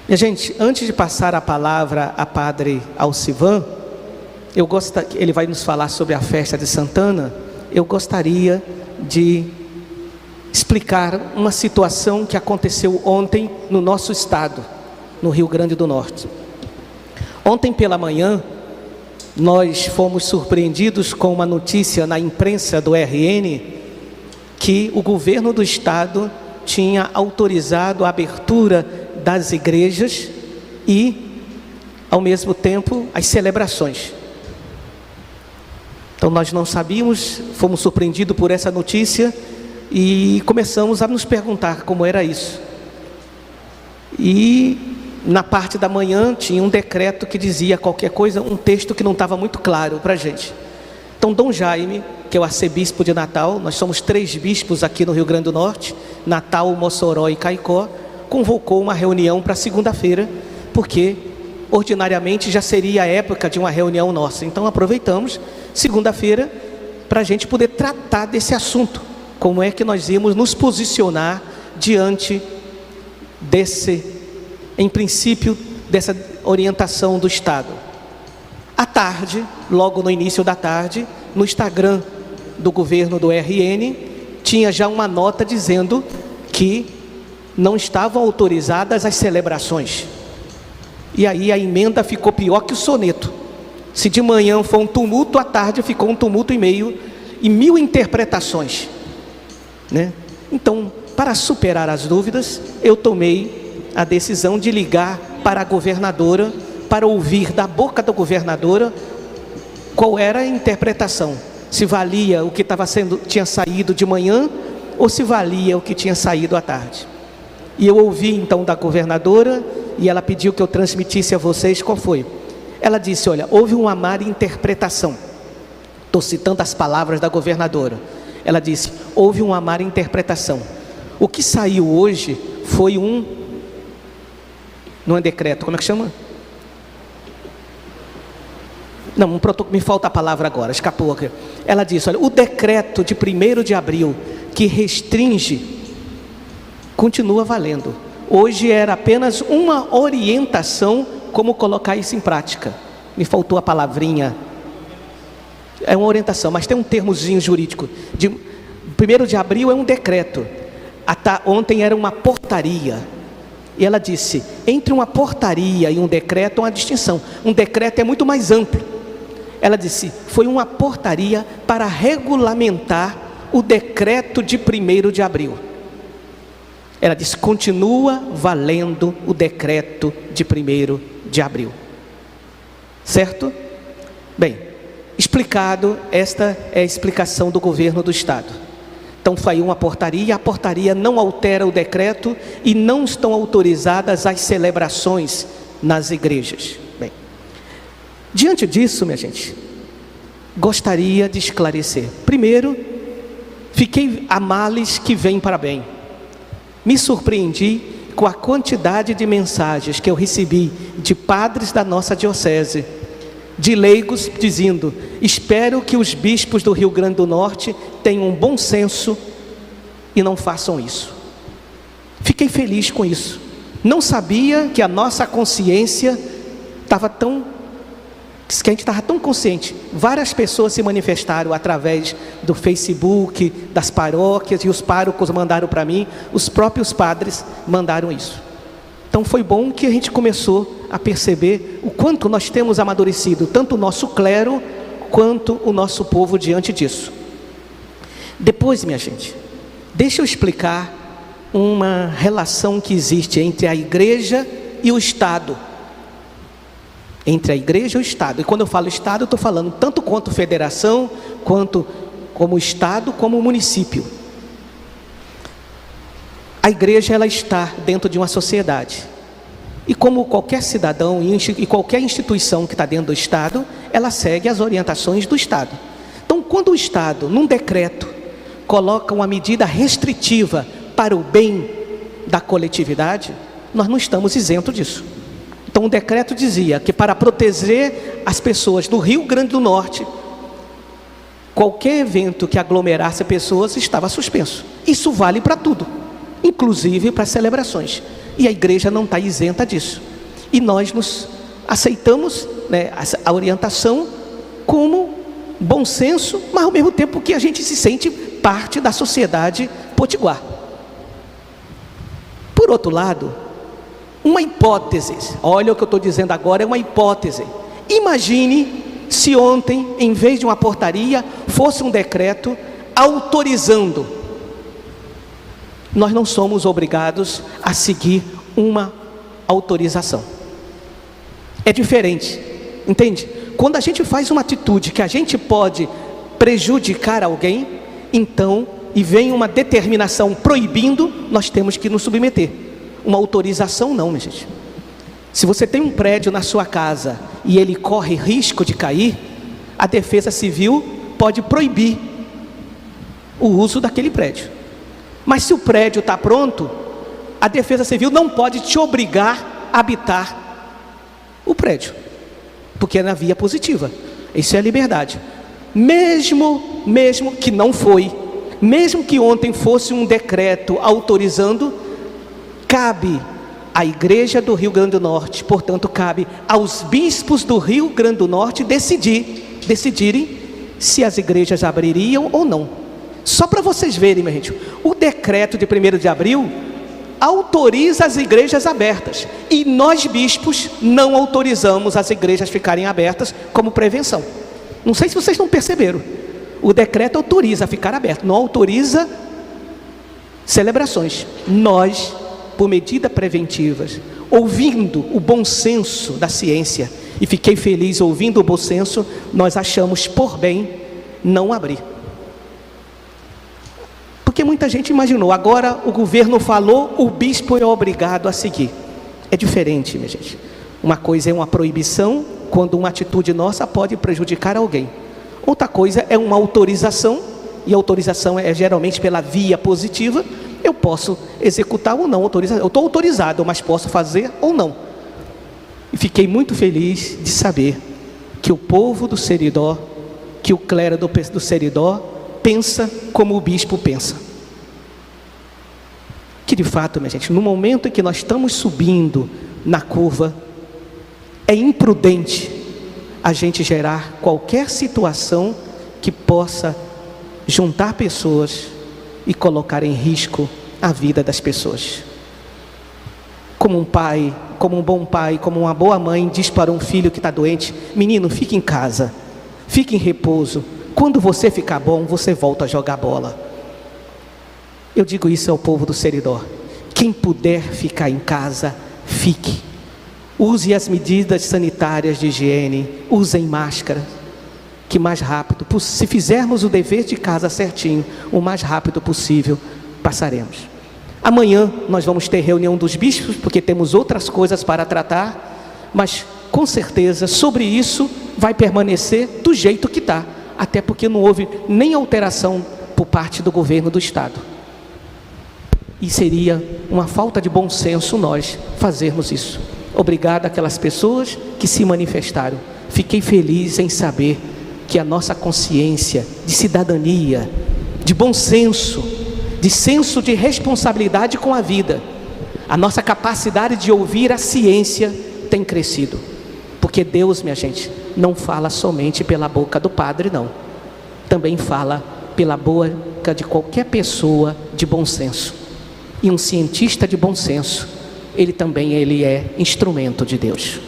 Minha gente, antes de passar a palavra a Padre Alcivan, ele vai nos falar sobre a festa de Santana. Eu gostaria de explicar uma situação que aconteceu ontem no nosso estado, no Rio Grande do Norte. Ontem pela manhã, nós fomos surpreendidos com uma notícia na imprensa do RN, que o governo do estado tinha autorizado a abertura das igrejas e, ao mesmo tempo, as celebrações. Então nós não sabíamos, fomos surpreendidos por essa notícia e começamos a nos perguntar como era isso. E na parte da manhã tinha um decreto que dizia qualquer coisa, um texto que não estava muito claro para a gente. Então Dom Jaime, que é o arcebispo de Natal, nós somos 3 bispos aqui no Rio Grande do Norte, Natal, Mossoró e Caicó, convocou uma reunião para segunda-feira, porque ordinariamente já seria a época de uma reunião nossa. Então aproveitamos segunda-feira para a gente poder tratar desse assunto, como é que nós íamos nos posicionar diante desse, em princípio, dessa orientação do Estado. À tarde, logo no início da tarde, no Instagram do governo do RN, tinha já uma nota dizendo que não estavam autorizadas as celebrações. E aí a emenda ficou pior que o soneto. Se de manhã foi um tumulto, à tarde ficou um tumulto e meio, e 1000 interpretações, né? Então, para superar as dúvidas, eu tomei a decisão de ligar para a governadora, para ouvir da boca da governadora qual era a interpretação, se valia o que tinha saído de manhã ou se valia o que tinha saído à tarde. E eu ouvi então da governadora e ela pediu que eu transmitisse a vocês qual foi. Ela disse: olha, houve uma má interpretação. Estou citando as palavras da governadora. Ela disse: houve uma má interpretação. O que saiu hoje foi não é decreto, como é que chama? Não, me falta a palavra agora, escapou aqui. Ela disse: olha, o decreto de 1º de abril que restringe continua valendo. Hoje era apenas uma orientação como colocar isso em prática. Me faltou a palavrinha. É uma orientação, mas tem um termozinho jurídico. 1º de abril é um decreto. Ontem era uma portaria. E ela disse: entre uma portaria e um decreto há uma distinção. Um decreto é muito mais amplo. Ela disse: foi uma portaria para regulamentar o decreto de 1º de abril. Ela disse: continua valendo o decreto de 1º de abril. Certo? Bem, explicado, esta é a explicação do governo do estado. Então foi uma portaria, a portaria não altera o decreto e não estão autorizadas as celebrações nas igrejas. Bem, diante disso, minha gente, gostaria de esclarecer. Primeiro, fiquei a males que vem para bem. Me surpreendi com a quantidade de mensagens que eu recebi de padres da nossa diocese, de leigos dizendo: espero que os bispos do Rio Grande do Norte tenham um bom senso e não façam isso. Fiquei feliz com isso. Não sabia que a nossa consciência estava que a gente estava tão consciente. Várias pessoas se manifestaram através do Facebook, das paróquias, e os párocos mandaram para mim, os próprios padres mandaram isso. Então foi bom que a gente começou a perceber o quanto nós temos amadurecido, tanto o nosso clero quanto o nosso povo diante disso. Depois, minha gente, deixa eu explicar uma relação que existe entre a igreja e o Estado. Entre a igreja e o Estado. E quando eu falo Estado, eu estou falando tanto quanto federação, quanto como Estado, como município. A igreja, ela está dentro de uma sociedade. E como qualquer cidadão e qualquer instituição que está dentro do Estado, ela segue as orientações do Estado. Então, quando o Estado, num decreto, coloca uma medida restritiva para o bem da coletividade, nós não estamos isentos disso. Então o decreto dizia que para proteger as pessoas no Rio Grande do Norte, qualquer evento que aglomerasse pessoas estava suspenso. Isso vale para tudo, inclusive para celebrações. E a igreja não está isenta disso. E nós nos aceitamos, né, a orientação como bom senso, mas ao mesmo tempo que a gente se sente parte da sociedade potiguar. Por outro lado, uma hipótese, olha o que eu estou dizendo agora, é uma hipótese. Imagine se ontem, em vez de uma portaria, fosse um decreto autorizando. Nós não somos obrigados a seguir uma autorização. É diferente, entende? Quando a gente faz uma atitude que a gente pode prejudicar alguém, então, e vem uma determinação proibindo, nós temos que nos submeter. Uma autorização não, minha gente. Se você tem um prédio na sua casa e ele corre risco de cair, a Defesa Civil pode proibir o uso daquele prédio. Mas se o prédio está pronto, a Defesa Civil não pode te obrigar a habitar o prédio, porque é na via positiva. Isso é a liberdade. Mesmo que não foi, mesmo que ontem fosse um decreto autorizando, cabe à Igreja do Rio Grande do Norte, portanto cabe aos bispos do Rio Grande do Norte decidirem se as igrejas abririam ou não. Só para vocês verem, minha gente, o decreto de 1º de abril autoriza as igrejas abertas, e nós bispos não autorizamos as igrejas ficarem abertas como prevenção. Não sei se vocês não perceberam, o decreto autoriza a ficar aberto, não autoriza celebrações. Nós, por medida preventivas, ouvindo o bom senso da ciência, e fiquei feliz ouvindo o bom senso, nós achamos por bem não abrir. Porque muita gente imaginou, agora o governo falou, o bispo é obrigado a seguir. É diferente, minha gente. Uma coisa é uma proibição, quando uma atitude nossa pode prejudicar alguém. Outra coisa é uma autorização, e a autorização é geralmente pela via positiva. Eu posso executar ou não autorizar. Eu estou autorizado, mas posso fazer ou não. E fiquei muito feliz de saber que o povo do Seridó, que o clero do Seridó, pensa como o bispo pensa. Que de fato, minha gente, no momento em que nós estamos subindo na curva, é imprudente a gente gerar qualquer situação que possa juntar pessoas e colocar em risco a vida das pessoas. Como um pai, como um bom pai, como uma boa mãe diz para um filho que está doente: menino, fique em casa, fique em repouso. Quando você ficar bom, você volta a jogar bola. Eu digo isso ao povo do Seridó: quem puder ficar em casa, fique. Use as medidas sanitárias de higiene, usem máscara, que mais rápido, se fizermos o dever de casa certinho, o mais rápido possível, passaremos. Amanhã nós vamos ter reunião dos bispos, porque temos outras coisas para tratar, mas com certeza sobre isso vai permanecer do jeito que está. Até porque não houve nem alteração por parte do governo do estado. E seria uma falta de bom senso nós fazermos isso. Obrigado àquelas pessoas que se manifestaram. Fiquei feliz em saber que a nossa consciência de cidadania, de bom senso, de senso de responsabilidade com a vida, a nossa capacidade de ouvir a ciência tem crescido. Porque Deus, minha gente, não fala somente pela boca do padre, não. Também fala pela boca de qualquer pessoa de bom senso. E um cientista de bom senso, ele é instrumento de Deus.